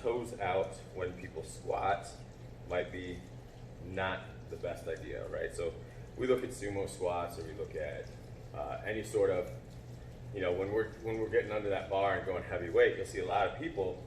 toes out when people squat might be not the best idea, right? So we look at sumo squats, or we look at any sort of, when we're getting under that bar and going heavy weight, you'll see a lot of people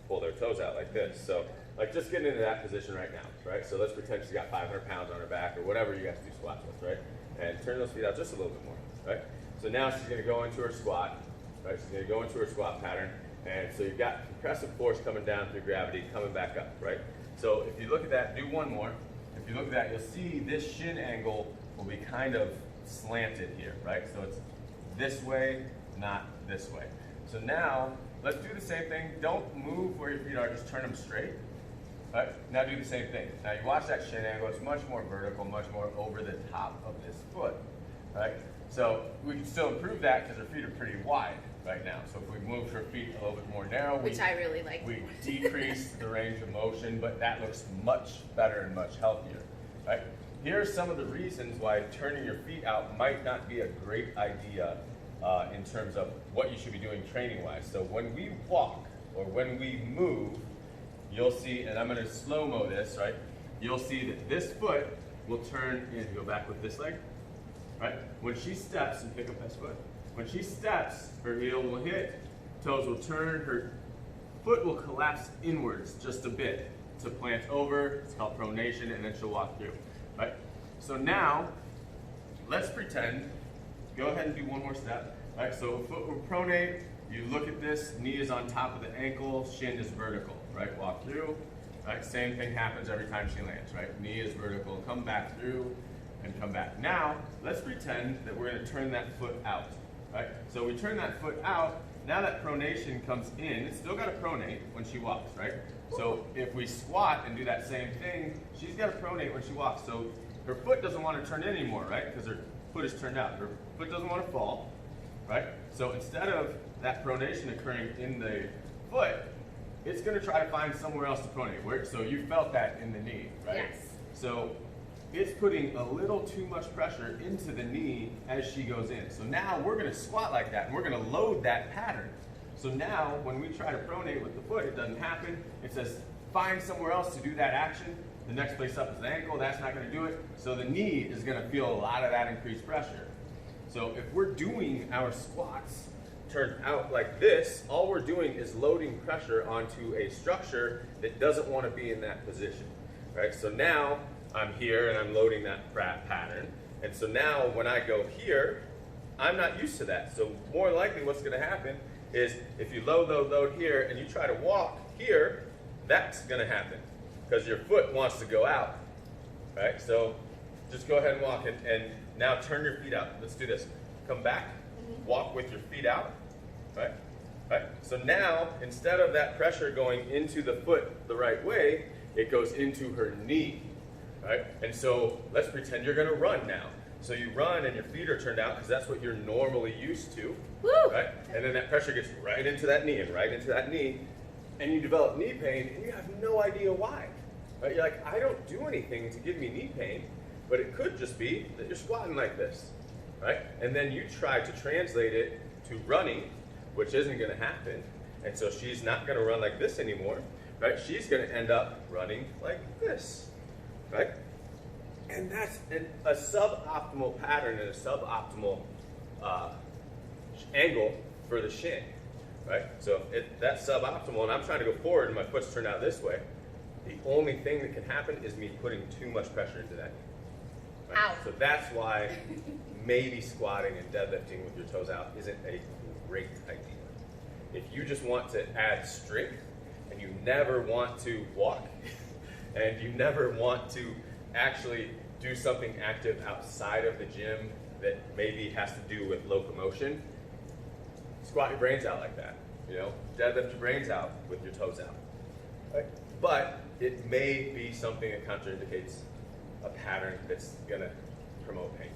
pull their toes out like this. So like just getting into that position right now, right? So let's pretend she's got 500 pounds on her back or whatever you have to do squats with, right? And turn those feet out just a little bit more, right? So now she's gonna go into her squat, right? She's gonna go into her squat pattern. And so you've got compressive force coming down through gravity, coming back up, right? So if you look at that, do one more. If you look at that, you'll see this shin angle will be kind of slanted here, right? So it's this way, not this way. So now, let's do the same thing. Don't move where your feet are, just turn them straight. Right? Now do the same thing. Now you watch that shin angle, it's much more vertical, much more over the top of this foot, right? So we can still improve that because her feet are pretty wide right now. So if we move her feet a little bit more narrow, which I really like. We decrease the range of motion, but that looks much better and much healthier, right? Here are some of the reasons why turning your feet out might not be a great idea in terms of what you should be doing training-wise. So when we walk or when we move, you'll see, and I'm going to slow-mo this, right? You'll see that this foot will turn in, go back with this leg, right? When she steps, and pick up this foot, when she steps, her heel will hit, toes will turn, her foot will collapse inwards just a bit to plant over. It's called pronation, and then she'll walk through, right? So now, let's pretend, go ahead and do one more step, right? So foot will pronate, you look at this, knee is on top of the ankle, shin is vertical, right? Walk through, right? Same thing happens every time she lands, right? Knee is vertical, come back through, and come back. Now, let's pretend that we're gonna turn that foot out, right? So we turn that foot out, now that pronation comes in, it's still gotta pronate when she walks, right? So if we squat and do that same thing, she's gotta pronate when she walks. So her foot doesn't wanna turn in anymore, right? Because her foot is turned out. Her foot doesn't wanna fall, right? So instead of that pronation occurring in the foot, it's going to try to find somewhere else to pronate. So you felt that in the knee, right? Yes. So it's putting a little too much pressure into the knee as she goes in. So now we're going to squat like that, and we're going to load that pattern. So now when we try to pronate with the foot, it doesn't happen. It says find somewhere else to do that action. The next place up is the ankle. That's not going to do it. So the knee is going to feel a lot of that increased pressure. So if we're doing our squats turned out like this, all we're doing is loading pressure onto a structure that doesn't want to be in that position, right? So now I'm here and I'm loading that pattern. And so now when I go here, I'm not used to that. So more likely what's going to happen is if you load here and you try to walk here, that's going to happen because your foot wants to go out, right? So just go ahead and walk and now turn your feet out. Let's do this. Come back, walk with your feet out. Right? Right? So now, instead of that pressure going into the foot the right way, it goes into her knee. Right? And so let's pretend you're going to run now. So you run and your feet are turned out because that's what you're normally used to. Woo! Right? And then that pressure gets right into that knee and right into that knee. And you develop knee pain and you have no idea why. Right? You're like, I don't do anything to give me knee pain, but it could just be that you're squatting like this. Right? And then you try to translate it to running, which isn't going to happen. And so she's not going to run like this anymore, right? She's going to end up running like this, right? And that's a suboptimal pattern and a suboptimal angle for the shin, right? So that's suboptimal, and I'm trying to go forward and my foot's turned out this way. The only thing that can happen is me putting too much pressure into that. Right? Ow. So that's why maybe squatting and deadlifting with your toes out isn't a great idea. If you just want to add strength and you never want to walk and you never want to actually do something active outside of the gym that maybe has to do with locomotion, squat your brains out like that. Deadlift your brains out with your toes out. Right? But it may be something that contraindicates a pattern that's going to promote pain.